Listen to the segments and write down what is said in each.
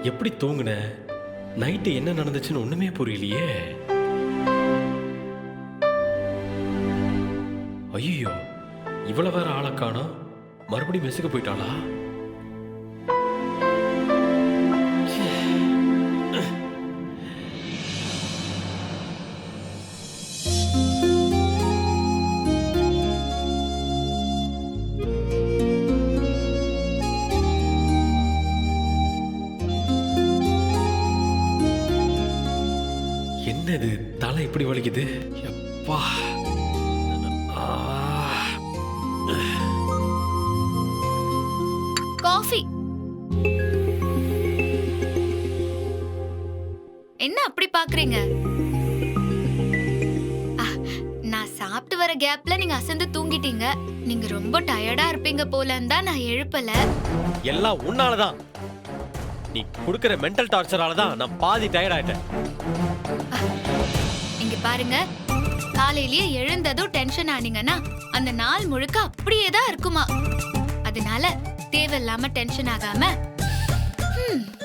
எப்படி தூங்குன? நைட்டு என்ன நடந்துச்சுன்னு ஒண்ணுமே புரியலையே. ஐயோ, இவ்வளவு வேற ஆளை காணோம். மறுபடியும் மெஸ்ஸுக்கு போயிட்டாளா? என்னது தலை இப்படி வலிக்குது? எப்பா! காஃபி. என்ன அப்படி பாக்குறீங்க? நான் சாப்பிட்டு வர கேப்ல நீங்க அசந்து தூங்கிட்டீங்க. நீங்க ரொம்ப டயர்டா இருப்பீங்க போலன்னு தான் நான் எழுப்பல. எல்லாம் உன்னாலதான். நீ குடுக்கிற மென்டல் டார்ச்சரால தான் நான் பாதி டயர்ட் ஆயிட்டேன். இங்க பாருங்க, காலையிலேயே எழுந்ததும் டென்ஷன் ஆனீங்கன்னா அந்த நாள் முழுக்க அப்படியே தான் இருக்குமா. அதனால தேவையில்லாம டென்ஷன் ஆகாம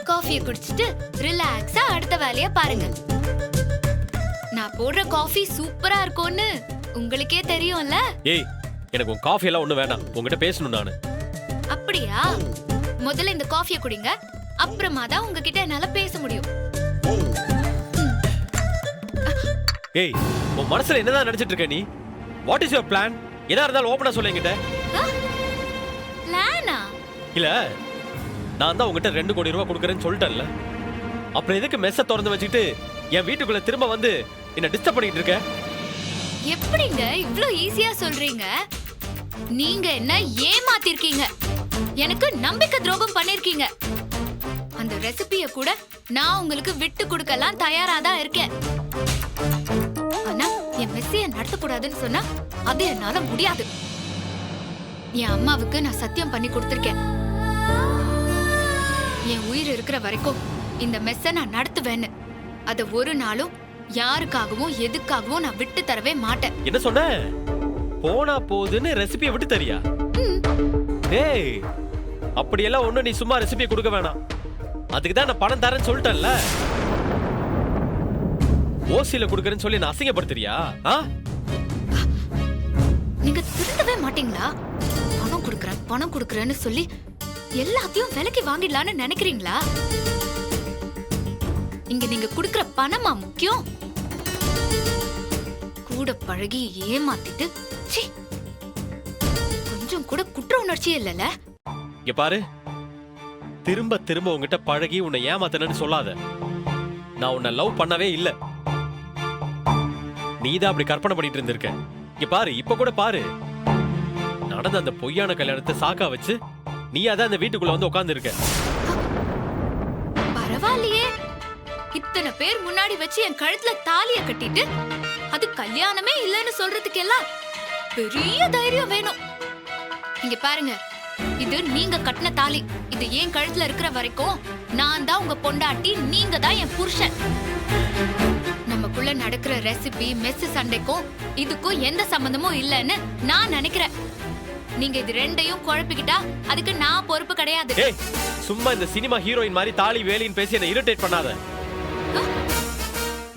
காஃபியை குடிச்சிட்டு ரிலாக்ஸா அடுத்த வேலைய பாருங்க. நான் போடுற காஃபி சூப்பரா இருக்கும்னு உங்களுக்கே தெரியும்ல. ஏய், எனக்கு உன் காஃபி எல்லாம் ஒண்ணு வேண்டாம். உங்ககிட்ட பேசணும் நானு. அப்படியா? முதல்ல இந்த காஃபியை குடிங்க, அப்புறமா தான் உங்ககிட்ட என்னால பேச முடியும். ஏய், உன் மனசுல என்னதான் நினைச்சிட்டு இருக்க நீ? What is your plan? எதா இருந்தாலும் ஓபனா சொல்ல என்கிட்ட. பிளானா? இல்ல, நான் தான் உங்ககிட்ட 2 கோடி ரூபாய் கொடுக்கறேன்னு சொல்லிட்டேன்ல. அப்புறம் எதுக்கு மெஸ்ஸ திறந்து வச்சுக்கிட்டு என் வீட்டுக்குள்ள திரும்ப வந்து என்ன டிஸ்டர்ப் பண்ணிட்டு இருக்க? எப்படிங்க இவ்ளோ ஈஸியா சொல்றீங்க? நீங்க என்ன ஏமாத்திருக்கீங்க, எனக்கு நம்பிக்கை துரோகம் பண்ணிருக்கீங்க. அந்த ரெசிபிய கூட நான் உங்களுக்கு விட்டு கொடுக்கலாம் தயாரா தான் இருக்கேன். ஆனா என் மெஸ்ஸிய நடத்தக்கூடாதுன்னு சொன்னா அது என்னால முடியாது. என் அம்மாவுக்கு நான் சத்தியம் பண்ணி கொடுத்திருக்கேன். என் உயிர் இருக்கிற வரைக்கும் இந்த மெஸ்ஸ நான் நடத்துவேன்னு. அத ஒரு நாளும் யாருக்காகவும் எதுக்காகவும் நான் விட்டு தரவே மாட்டேன். என்ன சொன்ன? போனா போதுன்னு ரெசிபியை விட்டு தரியா? ஏய், அப்படியெல்லாம் ஒண்ணு நீ சும்மா ரெசிபியை கொடுக்க வேணாம். அதுக்கு தான் நான் பணம் தரேன்னு சொல்லிட்டேன்ல. ஓசில கொடுக்கறேன்னு சொல்லி நான் அசிங்கப்படுத்துறியா? நீங்க திருந்தவே மாட்டீங்களா? பணம் கொடுக்கறேன்னு சொல்லி எல்லாத்தையும் விலைக்கு வாங்கிடலான்னு நினைக்கிறீங்களா? இங்க நீங்க குடுக்கற பணமா முக்கியம்? கூட பழகி ஏமாத்திட்டு கொஞ்சம் கூட குற்ற உணர்ச்சி இல்லல. இங்க பாரு, திரும்ப திரும்ப உன்கிட்ட பழகி உன்னை ஏமாத்தனன்னு சொல்லாத. நான் உன்னை லவ் பண்ணவே இல்ல. நீதான் அப்படி கற்பனை பண்ணிட்டு இருந்திருக்க. இங்க பாரு, இப்ப கூட பாரு, நடந்த அந்த பொய்யான கல்யாணத்தை சாக்கா வச்சு நீ அதான் அந்த வீட்டுக்குள்ள வந்து உட்கார்ந்து இருக்க. பரவாயில்லையே, இத்தனை பேர் முன்னாடி வச்சு என் கழுத்துல தாலிய கட்டிட்டு அது கல்யாணமே இல்லைன்னு சொல்றதுக்கு எல்லாம் பெரிய தைரியம் வேணும். இங்க பாருங்க, இது நீங்க கட்டின தாலி. இது என் கழுத்துல இருக்கிற வரைக்கும் நான் தான் உங்க பொண்டாட்டி, நீங்க தான் என் புருஷன். நமக்குள்ள நடக்கிற ரெசிபி மெஸ் சண்டைக்கும் இதுக்கும் எந்த சம்பந்தமும் இல்லைன்னு நான் நினைக்கிறேன். நீங்க இது ரெண்டையும் குழப்பிக்கிட்டா அதுக்கு நான் பொறுப்பு கிடையாது. ஏய், சும்மா இந்த சினிமா ஹீரோயின் மாதிரி தாலி வேலின்னு பேசி என்ன இரிட்டேட் பண்ணாத.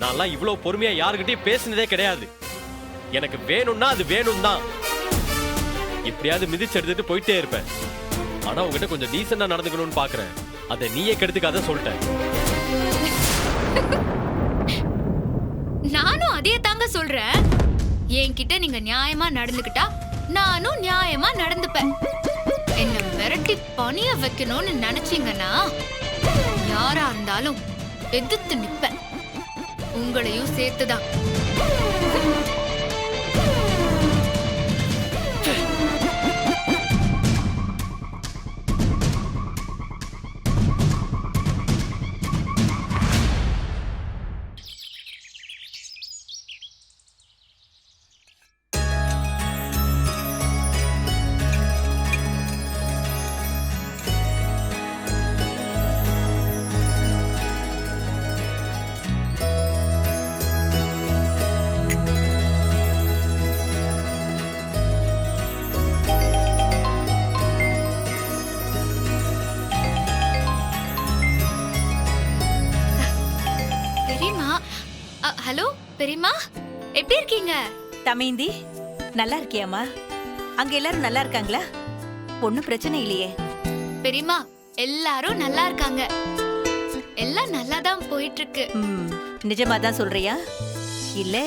நான்லாம் இவ்வளவு பொறுமையா யாருக்கிட்டையும் பேசினதே கிடையாது. எனக்கு வேணும்னா அது வேணும் தான். இப்படியாவது மிதிச்சு எடுத்துட்டு போயிட்டே இருப்பேன். ஆனா உங்ககிட்ட கொஞ்சம் டீசெண்டா நடந்துக்கணும்னு பாக்குறேன். அதை நீயே கெடுத்துக்காத சொல்லிட்டேன். நானும் அதே தாங்க சொல்றேன். என்கிட்ட நீங்க நியாயமா நடந்துக்கிட்டா நானும் நியாயமா நடந்துப்பேன். என்ன மிரட்டி பணிய வைக்கணும்னு நினைச்சீங்கன்னா யாரா இருந்தாலும் எதிர்த்து நிப்பேன், உங்களையும் சேர்த்துதான். ஹலோ பெரியம்மா, எப்படி இருக்கீங்க? தமேந்தி, நல்லா இருக்கியாமா? அங்க எல்லாரும் நல்லா இருக்காங்களா? ஒண்ணும் பிரச்சனை இல்லையே? பெரியம்மா, எல்லாரும் நல்லா இருக்காங்க. எல்லாம் நல்லா தான் போயிட்டு இருக்கு. நிஜமா தான் சொல்றியா? இல்ல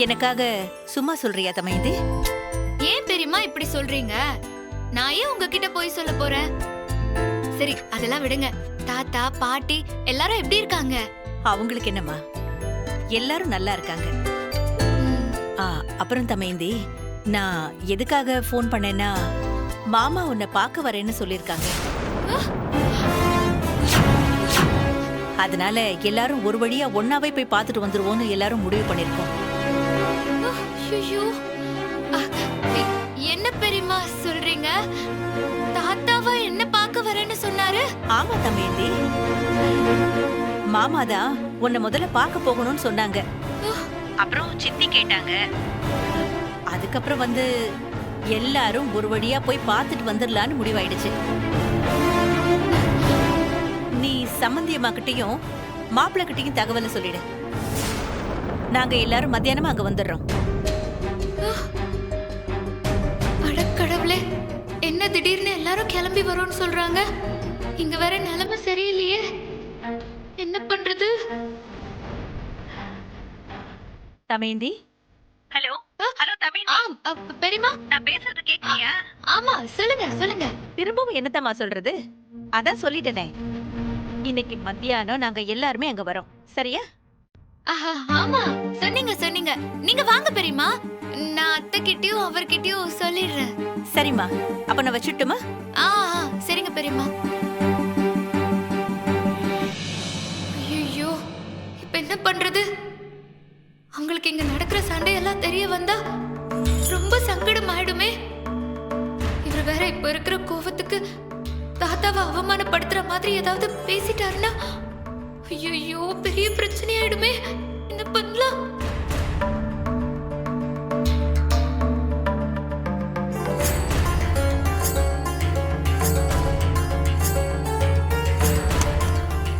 எனக்காக சும்மா சொல்றியா தமேந்தி? ஏன் பெரியம்மா இப்படி சொல்றீங்க? நான் ஏன் உங்ககிட்ட போய் சொல்ல போறேன்? சரி, அதெல்லாம் விடுங்க. தாத்தா பாட்டி எல்லாரும் எப்படி இருக்காங்க? அவங்களுக்கு என்னம்மா, எல்லாரும் நல்லா இருக்காங்க. அப்புறம் தமேந்தி, நான் எதுக்காக ஃபோன் பண்ணேன்னா, மாமா உன்னை பார்க்க வரேன்னு சொல்லிருக்காங்க. அதனால எல்லாரும் ஒரு வழியா ஒன்னாவே போய் பார்த்துட்டு வந்துருவோம்னு எல்லாரும் முடிவு பண்ணிருக்கோம். ஐயோ, என்ன பெரியம்மா சொல்றீங்க? தாத்தாவா என்ன பார்க்க வரேன்னு சொன்னாரு? ஆமா தமேந்தி, மாமாதான் உன்னை முதல்ல பார்க்க போகணும்னு சொன்னாங்க. அப்புறம் சித்தி கேட்டாங்க. அதுக்கப்புறம் வந்து எல்லாரும் ஒரு வழியா போய் பார்த்துட்டு வந்துடலான்னு முடிவாயிடுச்சு. நீ சம்பந்தியம்மா கிட்டயும் மாப்பிள்ள கிட்டயும் தகவலை சொல்லிடு. நாங்க எல்லாரும் மத்தியானமா அங்க வந்துடுறோம். அடக்கடவுளே, என்ன திடீர்னு எல்லாரும் கிளம்பி வரோம்னு சொல்றாங்க. இங்க வேற நிலைமை சரியில்லையே, என்ன பண்றது? தமேந்தி, ஹலோ ஹலோ தமேந்தி. பெரியம்மா, நான் பேசுறது கேக்குறியா? ஆமா, சொல்லுங்க சொல்லுங்க. திரும்பவும் என்னத்தம்மா சொல்றது? அதான் சொல்லிட்டேனே, இன்னைக்கு மத்தியானம் நாங்க எல்லாருமே அங்க வரோம். சரியா? ஆமா, சொன்னீங்க சொன்னீங்க. நீங்க வாங்க பெரியம்மா, நான் அத்தை கிட்டயும் அவர்கிட்டயும் சொல்லிடுறேன். சரிம்மா, அப்ப நான் வச்சுட்டுமா? சரிங்க பெரியம்மா. ஐயோ, இப்ப என்ன பண்றது? அவங்களுக்கு இங்க நடக்கிற சண்டையெல்லாம் தெரிய வந்தா ரொம்ப சங்கடம் ஆயிடுமே. இவர் வேற இப்ப இருக்கிற கோவத்துக்கு தாத்தாவை அவமானப்படுத்துற மாதிரி ஏதாவது பேசிட்டாருன்னா ஐயோ பெரிய பிரச்சனை ஆயிடுமே. என்ன பண்ணலாம்?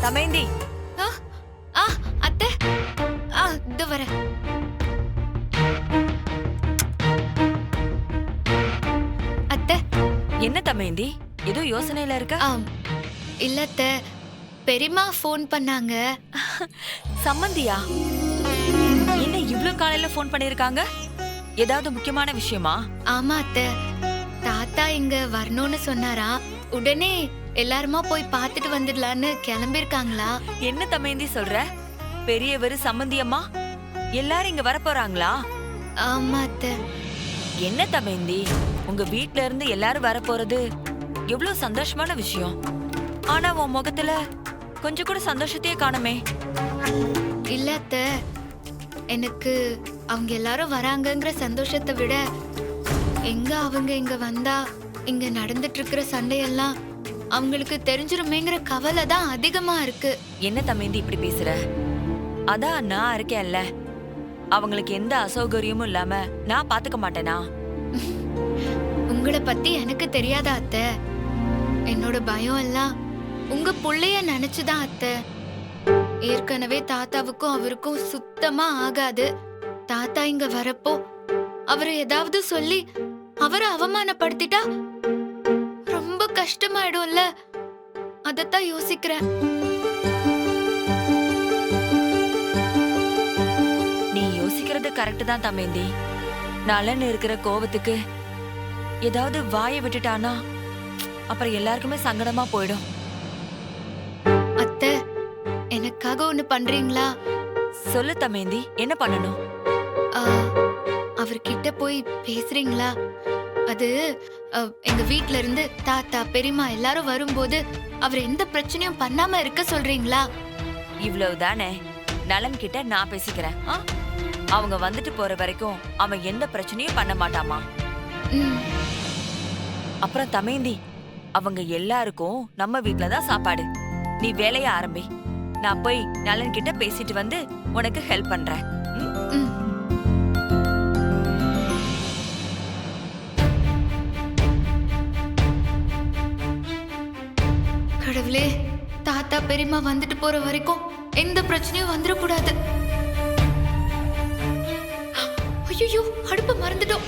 தமேந்தி, அத்தை, இதோ வரேன். அத்தை. என்ன தமேந்தி, ஏதோ யோசனையில இருக்க? இல்ல அத்தை, பெரியம்மா ஃபோன் பண்ணாங்க. சம்மந்தியா? என்ன இவ்ளோ காலையில ஃபோன் பண்ணிருக்காங்க? ஏதாவது முக்கியமான விஷயமா? ஆமா அத்தை, தாத்தா இங்க வரணும்னு சொன்னாரா. உடனே எல்லாருமா போய் பார்த்துட்டு வந்துடலான்னு கிளம்பிருக்காங்களா. என்ன தமேந்தி சொல்ற? பெரியவர் சம்மந்தியம்மா எல்லாரும் இங்க வர போறாங்களா? ஆமா அத்தை. என்ன தமேந்தி, உங்க வீட்ல இருந்து எல்லாரும் வர போறது எவ்வளவு சந்தோஷமான விஷயம். ஆனா உன் முகத்துல கொஞ்சம் கூட சந்தோஷத்தையே காணுமே. இல்ல அத்தை, எனக்கு அவங்க எல்லாரும் வராங்கங்கிற சந்தோஷத்தை விட எங்க அவங்க இங்க வந்தா இங்க நடந்துட்டு இருக்கிற சண்டையெல்லாம் அவங்களுக்கு தெரிஞ்சிருமேங்கிற கவலை தான் அதிகமா இருக்கு. என்ன தமேந்தி இப்படி பேசுற? அதான் நான் இருக்கேன்ல, அவங்களுக்கு எந்த அசௌகரியமும் இல்லாம நான் பாத்துக்க மாட்டேனா? உங்களை பத்தி எனக்கு தெரியாதா அத்தை? என்னோட பயம் எல்லாம் உங்க புள்ளைய நினைச்சுதான் அத்தை. ஏற்கனவே தாத்தாவுக்கும் அவருக்கும் சுத்தமா ஆகாது. தாத்தா இங்க வரப்போ அவரை ஏதாவது சொல்லி அவரை அவமானப்படுத்திட்டா ரொம்ப கஷ்டமாயிடும்ல, அதத்தான் யோசிக்கிறேன். நீ யோசிக்கிறது கரெக்ட் தான் தமேந்தி. நலன் இருக்கிற கோவத்துக்கு ஏதாவது வாயை விட்டுட்டானா அப்புறம் எல்லாருக்குமே சங்கடமா போயிடும். அத்தை, எனக்காக ஒண்ணு பண்றீங்களா? சொல்லு தமேந்தி, என்ன பண்ணணும்? அவர்கிட்ட போய் பேசுறீங்களா? அது எங்க வீட்ல இருந்து தாத்தா பெரியம்மா எல்லாரும் வரும்போது அவர் எந்த பிரச்சனையும் பண்ணாம இருக்க சொல்றீங்களா? இவ்வளவுதானே, நலன் கிட்ட நான் பேசிக்கிறேன். அவங்க வந்துட்டு போற வரைக்கும் அவன் எந்த பிரச்சனையும் பண்ண மாட்டாமா. அப்புறம் தமேந்தி, அவங்க எல்லாருக்கும் நம்ம வீட்லதான் சாப்பாடு. நீ வேலைய ஆரம்பி, நான் போய் நலன் கிட்ட பேசிட்டு வந்து உனக்கு ஹெல்ப் பண்றேன். கடவுளே, தாத்தா பெரியம்மா வந்துட்டு போற வரைக்கும் எந்த பிரச்சனையும் வந்துடக்கூடாது. அடுப்ப மறந்துட்டோம்.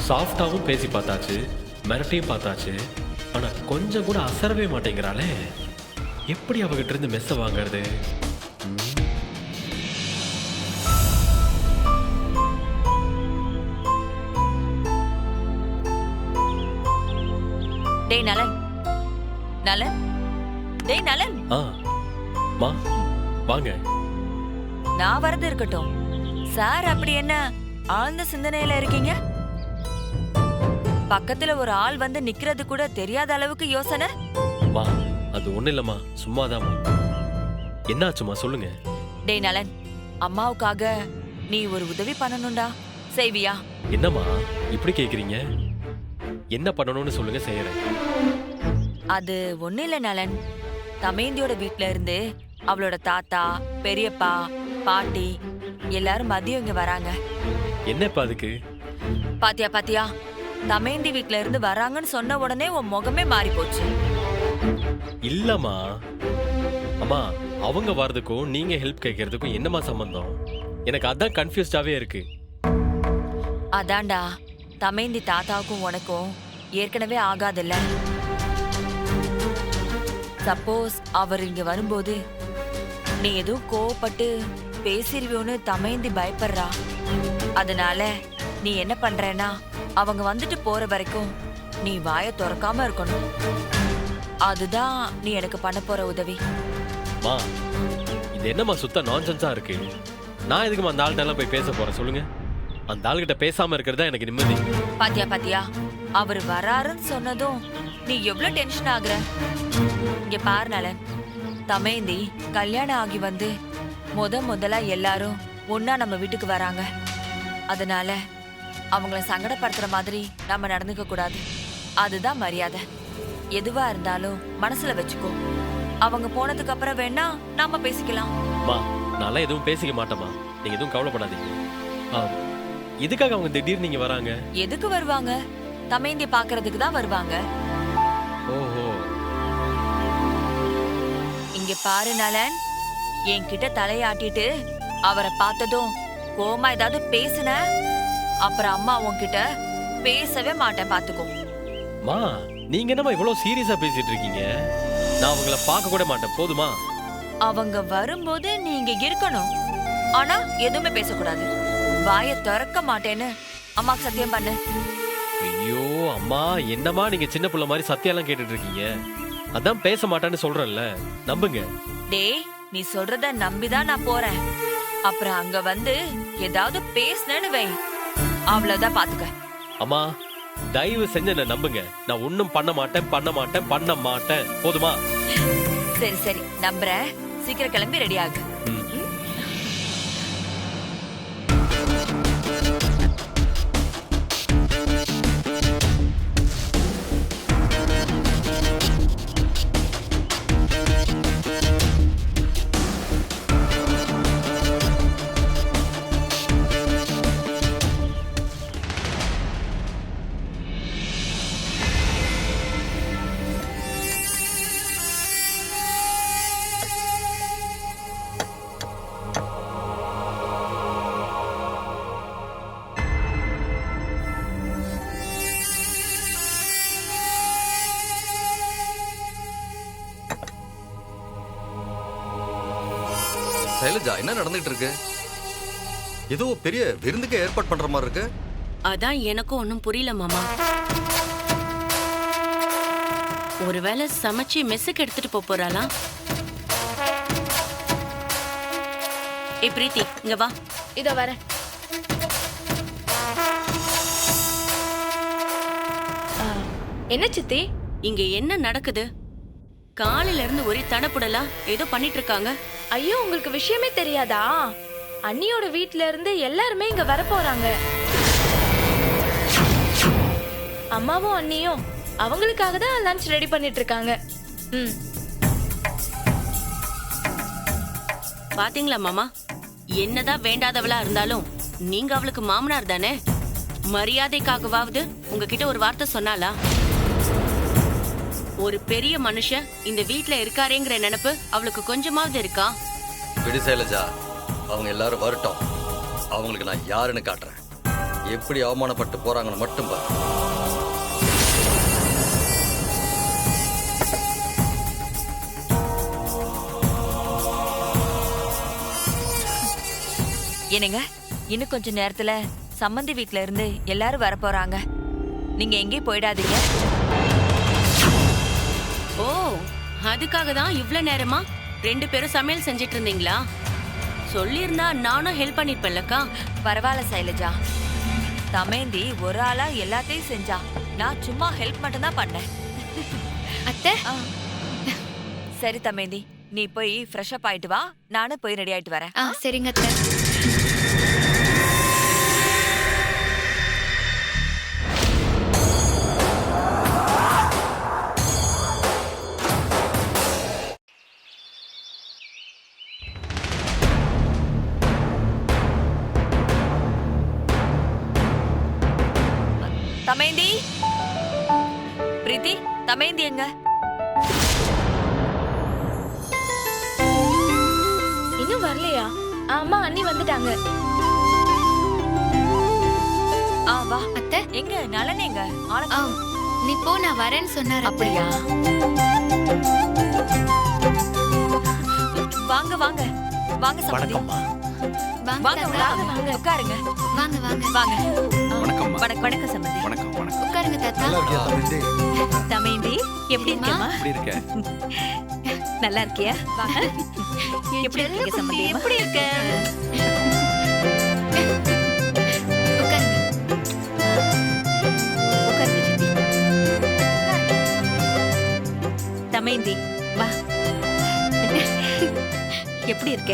சாஃப்டாவும் பேசி பார்த்தாச்சு, மிரட்டியும் பார்த்தாச்சு. ஆனா கொஞ்சம் கூட அசரவே மாட்டேங்கிறாளே. எப்படி அவகிட்ட இருந்து மெஸ்ஸ வாங்குறது? டேய் நலன், நலன், டேய் நலன். மா வாங்க. நான் வரது இருக்கட்டும், சார் அப்படி என்ன ஆழ்ந்த சிந்தனையில இருக்கீங்க? பக்கத்துல ஒரு ஆள் வந்து நிக்கிறது கூட தெரியாத அளவுக்கு யோசனை. மா அது ஒண்ணு இல்லம்மா, சும்மாதாம்மா. என்னாச்சுமா சொல்லுங்க. டேய் நலன், அம்மாவுக்காக நீ ஒரு உதவி பண்ணணும்டா, செய்வியா? என்னம்மா இப்படி கேக்குறீங்க? என்ன பண்ணணும்னு சொல்லுங்க, செய்யறேன். அது ஒண்ணு இல்ல நலன், தமேந்தியோட வீட்ல இருந்து அவளோட தாத்தா, பெரியப்பா, பாட்டி எல்லாரும் மதியம் இங்க வராங்க. என்னப்பா அதுக்கு? பாத்தியா பாத்தியா, தமேந்தி வீட்ல இருந்து வராங்கன்னு சொன்ன உடனே உன் முகமே மாறி போச்சு. இல்லம்மா, அம்மா அவங்க வர்றதுக்கும் நீங்க ஹெல்ப் கேட்கறதுக்கும் என்னமா சம்பந்தம்? எனக்கு அதான் கன்ஃபியூஸ்டாவே இருக்கு. அதான்டா, தமேந்தி தாத்தாவுக்கும் உனக்கும் ஏற்கனவே ஆகாதுல்ல. சப்போஸ் அவர் இங்க வரும்போது நீ எதுவும் கோவப்பட்டு பேசிருவியோன்னு தமேந்தி பயப்படுறா. அதனால நீ என்ன பண்றேன்னா, அவங்க வந்துட்டு போற வரைக்கும் நீ வாயை திறக்காம இருக்கணும். அதுதான் நீ எனக்கு பண்ண போற உதவி. மா இது என்னம்மா சுத்த நான்சென்ஸா இருக்கு? நான் எதுக்குமா அந்த ஆள்கிட்ட எல்லாம் போய் பேச போறேன் சொல்லுங்க? அந்த ஆள்கிட்ட பேசாம இருக்கிறதா எனக்கு நிம்மதி. பாத்தியா பாத்தியா, அவர் வராருன்னு சொன்னதும் நீ எவ்வளவு டென்ஷன் ஆகுற. இங்க பாரு நலன், தமேந்தி கல்யாணம் ஆகி வந்து முதல்ல எல்லாரும் ஒன்னா நம்ம வீட்டுக்கு வராங்க. அதனால அவங்கள சங்கடப்படுத்துற மாதிரி நம்ம நடந்துக்க கூடாது. அதுதான் மரியாதை. எதுவா இருந்தாலும் மனசுல வச்சுக்கோ. அவங்க போனதுக்கு அப்புறம் வேணா நாம பேசிக்கலாம். மா நான் எதுவும் பேசிக்க மாட்டேமா, நீங்க எதுவும் கவலைப்படாதீங்க. எதுக்காக அவங்க திடீர்னு நீங்க வராங்க? எதுக்கு வருவாங்க? தமேந்தி பாக்குறதுக்கு தான் வருவாங்க. ஓஹோ. இங்க பாரு நலன், என்கிட்ட தலையாட்டிட்டு அவரை பார்த்ததும் கோமா ஏதாவது பேசுன, அப்புறம் அம்மா உன்கிட்ட பேசவே மாட்டேன் பாத்துக்கோ. மா நீங்க என்னமா இவ்வளவு சீரியஸா பேசிட்டு இருக்கீங்க? நான் அவங்கள பார்க்க கூட மாட்டேன், போதுமா? அவங்க வரும்போது நீங்க இருக்கணும், ஆனா எதுவுமே பேசக்கூடாது. வாயை திறக்க மாட்டேன்னு அம்மாக்கு சத்தியம் பண்ணு. ஐயோ அம்மா, என்னம்மா நீங்க சின்ன பிள்ளை மாதிரி சத்தியெல்லாம் கேட்டுட்டு இருக்கீங்க? அதான் பேச மாட்டேன்னு சொல்றேன்ல, நம்புங்க. டேய், நீ சொல்றத நம்பிதான் நான் போறேன். அப்புறம் அங்க வந்து ஏதாவது பேசுனேன்னு வை, அவ்வளவுதான் பாத்துக்க. அம்மா தயவு செஞ்சு என்ன நம்புங்க. நான் ஒன்னும் பண்ண மாட்டேன், போதுமா? சரி சரி நம்புறேன். சீக்கிரம் கிளம்பி ரெடி ஆகு. சைலஜா, என்ன நடந்துட்டு இருக்கு? ஏதோ பெரிய விருந்துக்கு ஏற்பாடு பண்ற மாதிரி இருக்கு. அதான் எனக்கும் ஒன்னும் புரியல மாமா. ஒருவேளை சமைச்சு மெஸ்ஸுக்கு எடுத்துட்டு போறாளா? ஏ பிரீத்தி, இங்க வா. இதோ வரேன். என்ன சித்தி, இங்க என்ன நடக்குது? காலையில இருந்து ஒரே தடப்புடலா ஏதோ பண்ணிட்டு இருக்காங்க. ஐயோ, உங்களுக்கு விஷயமே தெரியாதா? அண்ணியோட வீட்ல இருந்து எல்லாருமே இங்க வர போறாங்க. அம்மாவும் அண்ணியும் அவங்களுக்காக தான் லஞ்ச் ரெடி பண்ணிட்டு இருக்காங்க. பாத்தீங்களா மாமா, என்னதான் வேண்டாதவளா இருந்தாலும் நீங்க அவளுக்கு மாமனார் தானே. மரியாதைக்காகவாவது உங்ககிட்ட ஒரு வார்த்தை சொன்னாலா? ஒரு பெரிய மனுஷன் இந்த வீட்ல இருக்காரேங்கிற நினைப்பு அவளுக்கு கொஞ்சமாவது இருக்கா? விடு சைலஜா, அவங்க எல்லாரும் வரட்டும். அவங்களுக்கு நான் யாருன்னு காட்டுறேன். எப்படி அவமானப்பட்டு போறாங்கன்னு மட்டும் பாரு. என்னங்க, இன்னும் கொஞ்ச நேரத்துல சம்மந்தி வீட்ல இருந்து எல்லாரும் வர போறாங்க. நீங்க எங்கேயும் போயிடாதீங்க. ஓ, அதுக்காக தான் இவ்ளோ நேரமா 2 பேரும் சமையல் செஞ்சிட்டு இருந்தீங்களா? சொல்லியிருந்தா நானும் ஹெல்ப் பண்ணிருப்பேன்லக்கா. பரவாயில்ல சைலஜா, தமேந்தி ஒரு ஆளா எல்லாத்தையும் செஞ்சா. நான் சும்மா ஹெல்ப் மட்டும் தான் பண்ணேன். அத்தை, சரி தமேந்தி, நீ போய் ஃப்ரெஷ் அப் ஆயிட்டு வா. நானும் போய் ரெடி ஆயிட்டு வரேன். சரிங்க அத்தை. தமேந்தி, பிரீத்தி, தமேந்தி எங்க? இன்னும் வரலையா? அம்மா அண்ணி வந்துட்டாங்க. வா. அத்தை, எங்க நலன் எங்க? ஆ, நீ போ, நான் வரேன்னு சொன்னாரு. அப்படியா? வாங்க வாங்க வாங்க சம்மந்தி. வாங்க வாங்க தாத்தா. வாங்க வாங்க உட்காருங்க. வாங்க வாங்க வாங்க. வணக்கம்மா. வணக்கம் சம்மந்தி. வணக்கம் வணக்கம். உட்காருங்க தாத்தா. நல்லா இருக்கியா தம்பி? தமேந்தி எப்படி இருக்கேம்மா? எப்படி இருக்க? நல்லா இருக்கியா? வாங்க. எப்படி இருக்கீங்க சம்மந்தி? எப்படி இருக்க? உட்காருங்க. உட்காருங்க சித்தி. தமேந்தி வா. எப்படி இருக்க?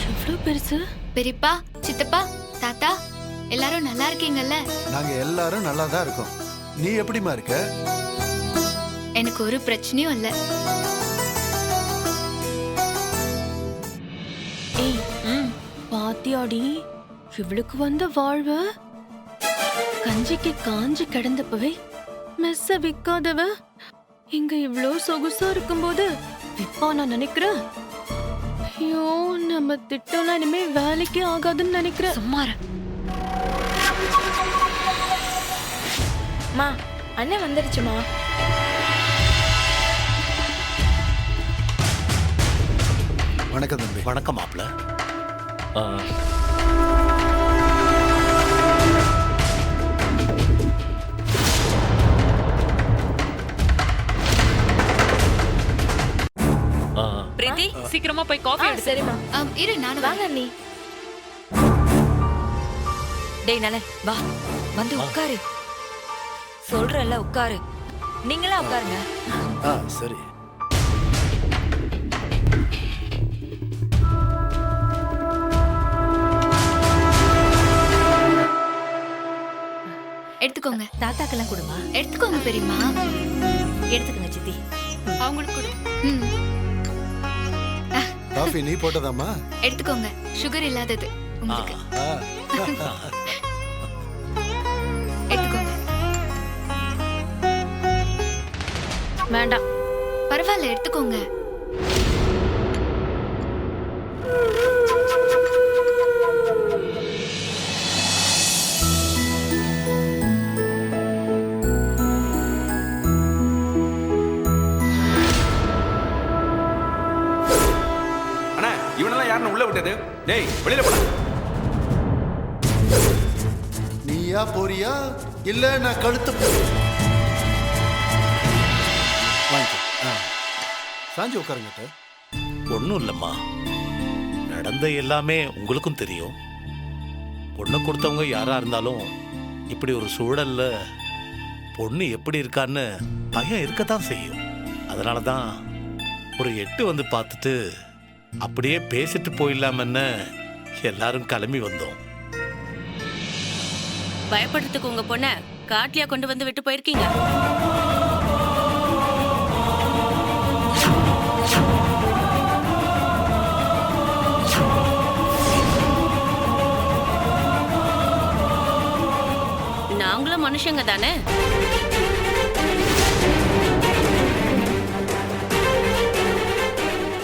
எவ்வளவு பெருசு. பெரியப்பா, சித்தப்பா, தாத்தா, எல்லாரும் நல்லா இருக்கீங்கல்ல? நாங்க எல்லாரும் நல்லா தான் இருக்கோம். நீ எப்படிமா இருக்க? எனக்கு ஒரு பிரச்சனையும் இல்ல. ஏய், பாத்தியாடி இவளுக்கு வந்த வாழ்வு. கஞ்சிக்கு காஞ்சி கிடந்தப்பவே மெஸ்ஸ விக்காதவ இங்க இவ்ளோ சொகுசா இருக்கும்போது விப்பா நான் நினைக்கிறேன். ஐயோ, நம்ம திட்டம்லாம் இனிமே வேலைக்கே ஆகாதுன்னு நினைக்கிறேன். சும்மாரு. மா, அண்ணன் வந்துருச்சுமா. வணக்கம் தம்பி. வணக்கம் மாப்ள. பிரீத்தி, சீக்கிரமா போய் காஃபி எடு. சரிம்மா. இரு, நானும் வாங்க அண்ணி. டேய் நலன் வா, வந்து உட்காரு. சொல்றேன்ல உட்காரு. நீங்களா உட்காருங்க. சரி. எடுத்துக்கோங்க. தாத்தாக்கெல்லாம் கொடுமா. எடுத்துக்கோங்க பெரியம்மா. எடுத்துக்கங்க சித்தி. அவங்களுக்கு கொடு. காஃபி நீ போட்டதாமா? எடுத்துக்கோங்க. சுகர் இல்லாதது உங்களுக்கு. எடுத்துக்கோங்க. வேண்டாம். பரவாயில்ல, எடுத்துக்கோங்க. அண்ணா, இவனெல்லாம் யாருன்னு உள்ள விட்டது? டேய், வெளியில போடா. நீயா போறியா இல்ல நான் கழுத்து வாங்கிக்கோ. சாஞ்சி உட்காருங்க. ஒன்றும் இல்லைம்மா, நடந்த எல்லாமே உங்களுக்கும் தெரியும். பொண்ணு கொடுத்தவங்க யாரா இருந்தாலும் இப்படி ஒரு சூழல்ல பொண்ணு எப்படி இருக்கான்னு பயம் இருக்கத்தான் செய்யும். அதனால தான் ஒரு 8 வந்து பார்த்துட்டு அப்படியே பேசிட்டு போயிடலாமன்னு எல்லாரும் கிளம்பி வந்தோம். பயப்படுறதுக்கு உங்க பொண்ண காட்டியா கொண்டு வந்து விட்டு போயிருக்கீங்க. அவங்களும் மனுஷங்க தானே.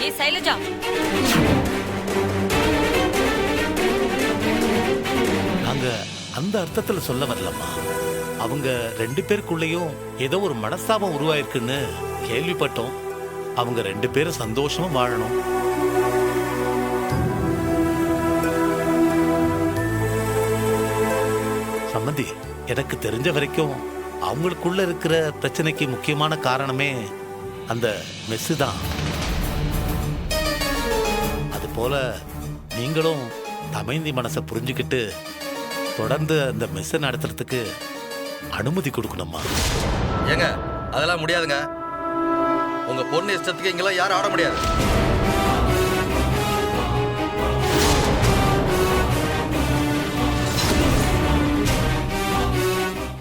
ஏய் சைலஜா, நாங்க அந்த அர்த்தத்துல சொல்ல வரலம்மா. அவங்க 2 பேருக்குள்ளேயும் ஏதோ ஒரு மனஸ்தாபம் உருவாயிருக்குன்னு கேள்விப்பட்டோம். அவங்க 2 பேரும் சந்தோஷமா வாழணும். சம்மந்தி, எனக்கு தெரிஞ்ச வரைக்கும் அவங்களுக்குள்ள இருக்கிற பிரச்சனைக்கு முக்கியமான காரணமே அந்த மெஸ்ஸு தான். அது போல நீங்களும் தமைந்தி மனசை புரிஞ்சுக்கிட்டு தொடர்ந்து அந்த மெஸ்ஸை நடத்துறதுக்கு அனுமதி கொடுக்கணுமா? ஏங்க அதெல்லாம் முடியாதுங்க. உங்க பொண்ணு இஷ்டத்துக்கு இங்கெல்லாம் யாரும் ஆட முடியாது.